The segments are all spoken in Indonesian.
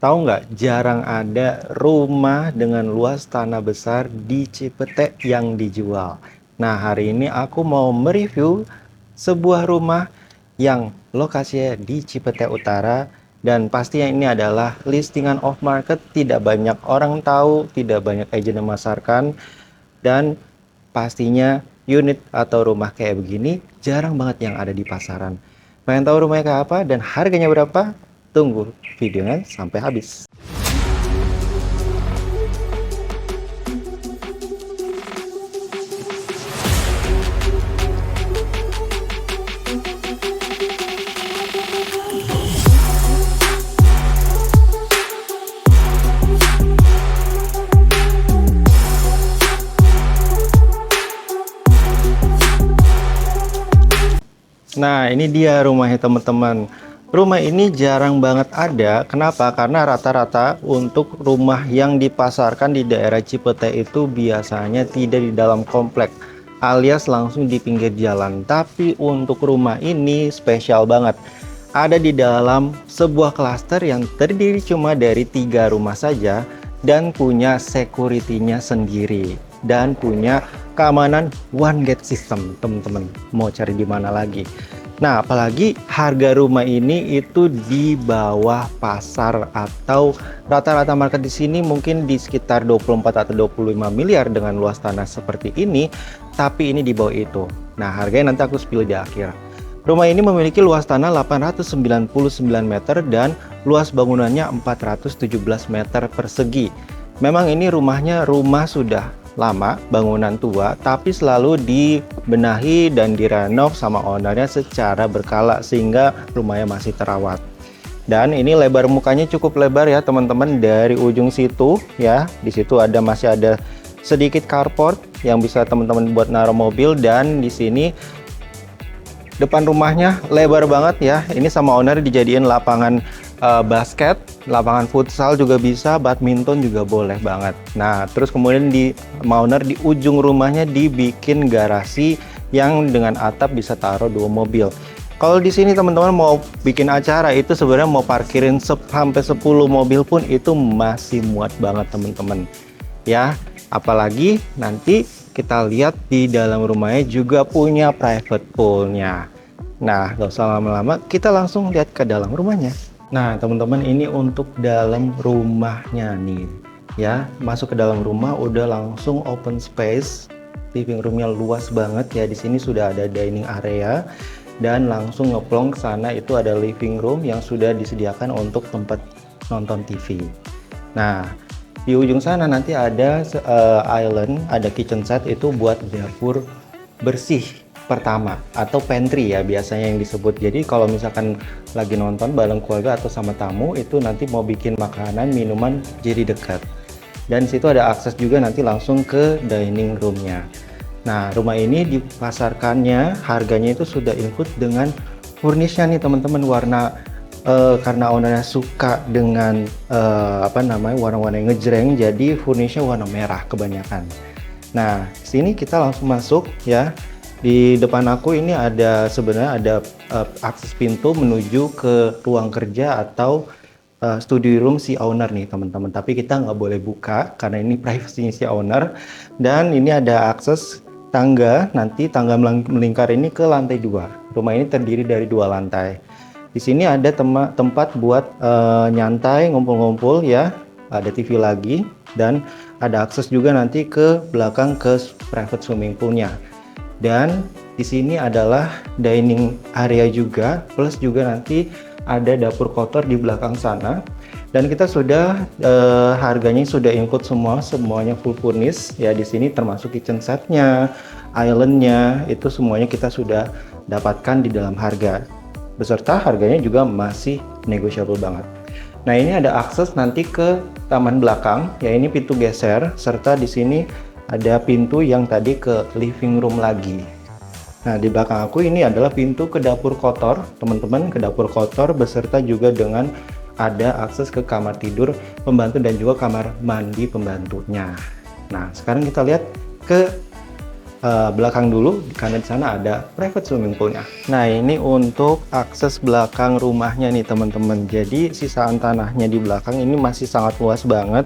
Tahu nggak, jarang ada rumah dengan luas tanah besar di Cipete yang dijual. Nah, hari ini aku mau mereview sebuah rumah yang lokasinya di Cipete Utara, dan pastinya ini adalah listingan off market, tidak banyak orang tahu, tidak banyak agent yang memasarkan, dan pastinya unit atau rumah kayak begini jarang banget yang ada di pasaran. Pengen tahu rumahnya kayak apa dan harganya berapa? Tunggu videonya sampai habis. Nah, ini dia rumahnya teman-teman. Rumah ini jarang banget ada. Kenapa? Karena rata-rata untuk rumah yang dipasarkan di daerah Cipete itu biasanya tidak di dalam komplek, alias langsung di pinggir jalan. Tapi untuk rumah ini spesial banget. Ada di dalam sebuah klaster yang terdiri cuma dari 3 rumah saja dan punya security-nya sendiri dan punya keamanan one gate system, teman-teman. Mau cari di mana lagi? Nah, apalagi harga rumah ini itu di bawah pasar, atau rata-rata market di sini mungkin di sekitar 24 atau 25 miliar dengan luas tanah seperti ini, tapi ini di bawah itu. Nah, harganya nanti aku spill di akhir. Rumah ini memiliki luas tanah 899 meter dan luas bangunannya 417 meter persegi. Memang ini rumah sudah lama, bangunan tua, tapi selalu dibenahi dan direnov sama ownernya secara berkala sehingga rumahnya masih terawat. Dan ini lebar mukanya cukup lebar ya teman-teman, dari ujung situ ya. Di situ masih ada sedikit carport yang bisa teman-teman buat naruh mobil, dan di sini depan rumahnya lebar banget ya. Ini sama owner dijadiin lapangan basket, lapangan futsal juga bisa, badminton juga boleh banget. Nah, terus kemudian di owner di ujung rumahnya dibikin garasi yang dengan atap bisa taruh 2 mobil. Kalau di sini teman-teman mau bikin acara itu sebenarnya mau parkirin sampai 10 mobil pun itu masih muat banget teman-teman. Ya, apalagi nanti kita lihat di dalam rumahnya juga punya private poolnya. Nah, gak usah lama-lama, kita langsung lihat ke dalam rumahnya. Nah, teman-teman, ini untuk dalam rumahnya nih. Ya, masuk ke dalam rumah udah langsung open space. Living roomnya luas banget ya. Di sini sudah ada dining area dan langsung ngeplong ke sana itu ada living room yang sudah disediakan untuk tempat nonton TV. Nah, di ujung sana nanti ada island, ada kitchen set itu buat dapur bersih pertama atau pantry ya biasanya yang disebut. Jadi kalau misalkan lagi nonton bareng keluarga atau sama tamu itu nanti mau bikin makanan, minuman jadi dekat. Dan situ ada akses juga nanti langsung ke dining roomnya. Nah, rumah ini dipasarkannya harganya itu sudah include dengan furnishnya nih teman-teman, warna karena ownernya suka dengan warna-warna yang ngejreng, jadi furnishnya warna merah kebanyakan. Nah, sini kita langsung masuk ya. Di depan aku ini sebenarnya ada akses pintu menuju ke ruang kerja atau studio room si owner nih teman-teman. Tapi kita nggak boleh buka karena ini privasinya si owner. Dan ini ada akses tangga, nanti tangga melingkar ini ke lantai 2. Rumah ini terdiri dari 2 lantai. Di sini ada tempat buat nyantai, ngumpul-ngumpul ya. Ada TV lagi dan ada akses juga nanti ke belakang ke private swimming poolnya. Dan di sini adalah dining area juga, plus juga nanti ada dapur kotor di belakang sana. Dan kita sudah harganya sudah include semuanya full furnish ya. Di sini termasuk kitchen setnya, islandnya, itu semuanya kita sudah dapatkan di dalam harga. Beserta harganya juga masih negotiable banget. Nah, ini ada akses nanti ke taman belakang ya, ini pintu geser, serta di sini ada pintu yang tadi ke living room lagi. Nah, di belakang aku ini adalah pintu ke dapur kotor, teman-teman, ke dapur kotor beserta juga dengan ada akses ke kamar tidur pembantu dan juga kamar mandi pembantunya. Nah, sekarang kita lihat ke belakang dulu karena di sana ada private swimming poolnya. Nah, ini untuk akses belakang rumahnya nih teman-teman. Jadi sisaan tanahnya di belakang ini masih sangat luas banget,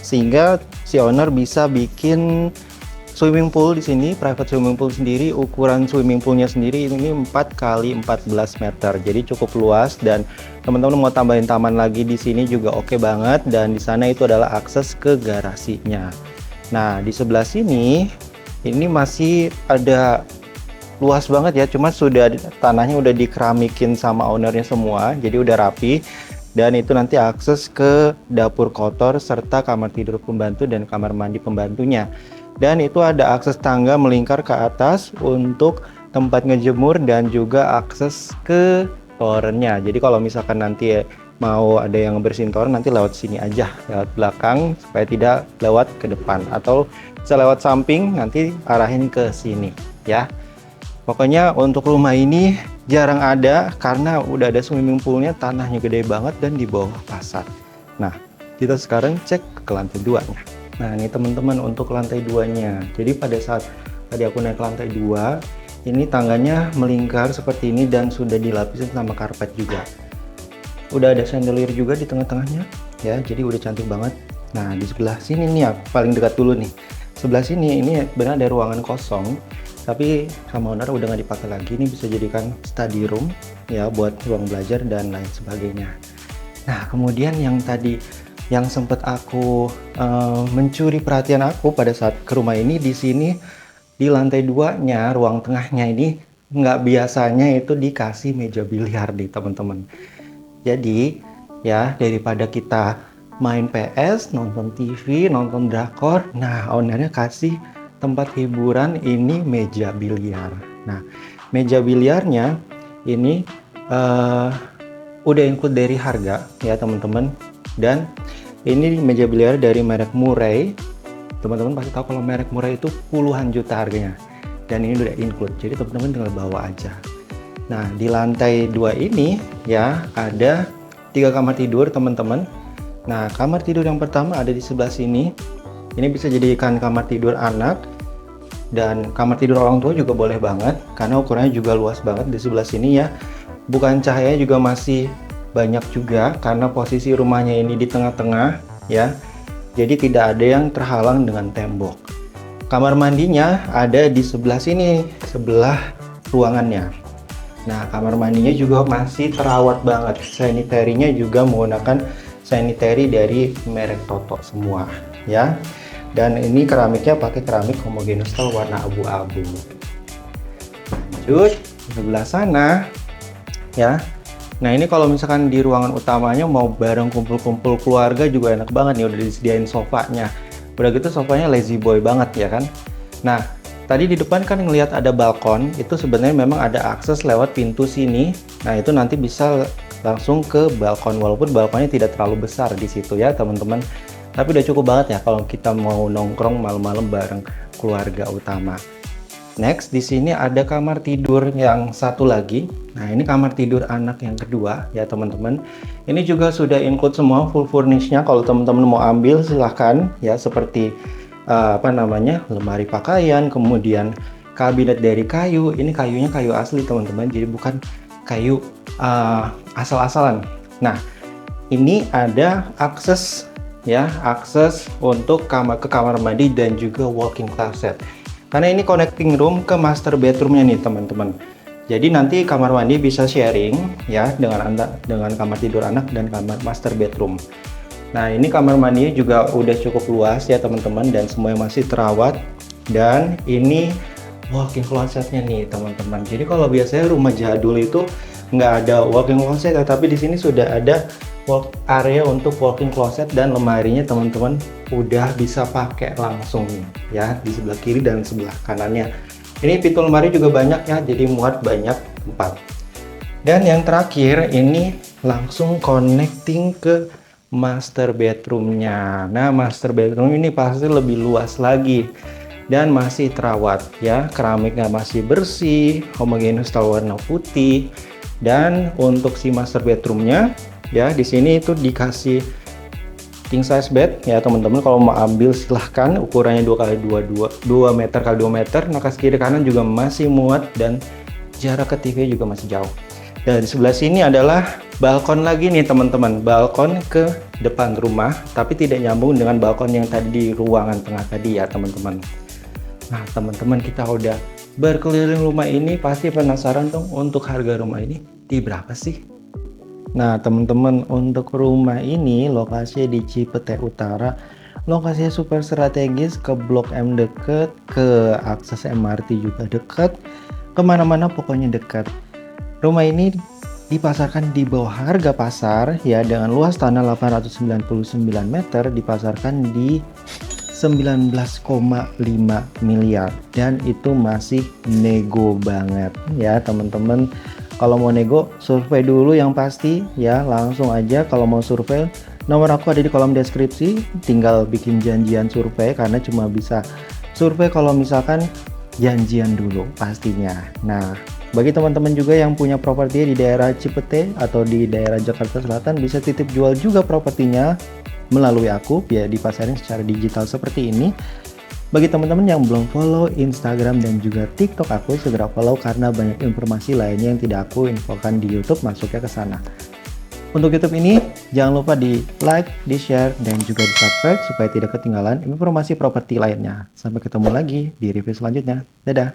sehingga si owner bisa bikin swimming pool di sini, private swimming pool sendiri. Ukuran swimming poolnya sendiri ini 4 kali 14 meter, jadi cukup luas. Dan teman-teman mau tambahin taman lagi di sini juga oke banget. Dan di sana itu adalah akses ke garasinya. Nah, di sebelah sini ini masih ada luas banget ya, cuma sudah tanahnya udah dikeramikin sama ownernya semua, jadi udah rapi. Dan itu nanti akses ke dapur kotor serta kamar tidur pembantu dan kamar mandi pembantunya. Dan itu ada akses tangga melingkar ke atas untuk tempat ngejemur dan juga akses ke torennya. Jadi kalau misalkan nanti mau ada yang bersihin toren, nanti lewat sini aja, lewat belakang, supaya tidak lewat ke depan, atau bisa lewat samping, nanti arahin ke sini ya. Pokoknya untuk rumah ini jarang ada karena udah ada swimming poolnya, tanahnya gede banget dan di bawah pasar. Nah, kita sekarang cek ke lantai 2-nya. Nah, ini teman-teman untuk lantai 2-nya. Jadi pada saat tadi aku naik ke lantai 2, ini tangganya melingkar seperti ini dan sudah dilapisin sama karpet juga. Udah ada chandelier juga di tengah-tengahnya ya, jadi udah cantik banget. Nah, di sebelah sini nih ya, paling dekat dulu nih. Sebelah sini ini benar ada ruangan kosong, tapi sama owner udah nggak dipakai lagi. Ini bisa jadikan study room ya, buat ruang belajar dan lain sebagainya. Nah, kemudian yang tadi yang sempat aku mencuri perhatian aku pada saat ke rumah ini, di sini di lantai 2-nya, ruang tengahnya ini nggak biasanya itu dikasih meja biliar nih teman-teman. Jadi ya, daripada kita main PS, nonton TV, nonton drakor, nah ownernya kasih tempat hiburan, ini meja biliar. Nah, meja biliarnya ini udah include dari harga ya teman-teman. Dan ini meja biliar dari merek Murray. Teman-teman pasti tahu kalau merek Murray itu puluhan juta harganya, dan ini udah include, jadi teman-teman tinggal bawa aja. Nah, di lantai 2 ini ya ada 3 kamar tidur teman-teman. Nah, kamar tidur yang pertama ada di sebelah sini. Ini bisa jadikan kamar tidur anak, dan kamar tidur orang tua juga boleh banget karena ukurannya juga luas banget di sebelah sini ya. Bukan cahaya juga masih banyak juga karena posisi rumahnya ini di tengah-tengah ya. Jadi tidak ada yang terhalang dengan tembok. Kamar mandinya ada di sebelah sini, sebelah ruangannya. Nah, kamar mandinya juga masih terawat banget. Sanitary-nya juga menggunakan sanitary dari merek Toto semua ya. Dan ini keramiknya pakai keramik homogeneous style warna abu-abu. Lanjut ke sebelah sana ya. Nah, ini kalau misalkan di ruangan utamanya mau bareng kumpul-kumpul keluarga juga enak banget nih, udah disediain sofanya. Udah gitu sofanya lazy boy banget ya kan. Nah, tadi di depan kan ngelihat ada balkon, itu sebenarnya memang ada akses lewat pintu sini. Nah, itu nanti bisa langsung ke balkon, walaupun balkonnya tidak terlalu besar di situ ya teman-teman. Tapi udah cukup banget ya kalau kita mau nongkrong malam-malam bareng keluarga utama. Next, di sini ada kamar tidur yang satu lagi. Nah, ini kamar tidur anak yang kedua ya teman-teman. Ini juga sudah include semua full furnish-nya. Kalau teman-teman mau ambil silahkan ya, seperti lemari pakaian, kemudian kabinet dari kayu. Ini kayunya kayu asli teman-teman, jadi bukan kayu asal-asalan. Nah, ini ada akses ya, akses untuk ke kamar mandi dan juga walk-in closet. Karena ini connecting room ke master bedroomnya nih teman-teman. Jadi nanti kamar mandi bisa sharing ya dengan kamar tidur anak dan kamar master bedroom. Nah, ini kamar mandinya juga udah cukup luas ya teman-teman, dan semuanya masih terawat. Dan ini walk-in closetnya nih teman-teman. Jadi kalau biasanya rumah jadul itu nggak ada walk-in closet, tapi di sini sudah ada area untuk walk-in closet, dan lemarinya teman-teman udah bisa pakai langsung nih ya, di sebelah kiri dan sebelah kanannya. Ini pintu lemari juga banyak ya, jadi muat banyak tempat. Dan yang terakhir ini langsung connecting ke master bedroomnya. Nah, master bedroom ini pasti lebih luas lagi dan masih terawat ya, keramiknya masih bersih, homogeneous style warna putih. Dan untuk si master bedroomnya ya, di sini itu dikasih king size bed ya teman-teman. Kalau mau ambil silahkan, ukurannya 2 meter kali 2 meter. Nah, ke kiri kanan juga masih muat dan jarak ke TV juga masih jauh. Dan di sebelah sini adalah balkon lagi nih teman-teman, balkon ke depan rumah, tapi tidak nyambung dengan balkon yang tadi di ruangan tengah tadi ya teman-teman. Nah teman-teman, kita udah berkeliling rumah ini, pasti penasaran dong untuk harga rumah ini di berapa sih? Nah teman-teman, untuk rumah ini lokasinya di Cipete Utara, lokasinya super strategis, ke Blok M deket, ke akses MRT juga deket, kemana-mana pokoknya dekat. Rumah ini dipasarkan di bawah harga pasar ya, dengan luas tanah 899 meter, dipasarkan di 19,5 miliar dan itu masih nego banget ya teman-teman. Kalau mau nego, survei dulu yang pasti ya, langsung aja kalau mau survei. Nomor aku ada di kolom deskripsi, tinggal bikin janjian survei karena cuma bisa survei kalau misalkan janjian dulu pastinya. Nah, bagi teman-teman juga yang punya properti di daerah Cipete atau di daerah Jakarta Selatan, bisa titip jual juga propertinya melalui aku, biar dipasarin secara digital seperti ini. Bagi teman-teman yang belum follow Instagram dan juga TikTok aku, segera follow karena banyak informasi lainnya yang tidak aku infokan di YouTube masuknya ke sana. Untuk YouTube ini, jangan lupa di like, di share, dan juga di subscribe supaya tidak ketinggalan informasi properti lainnya. Sampai ketemu lagi di review selanjutnya. Dadah!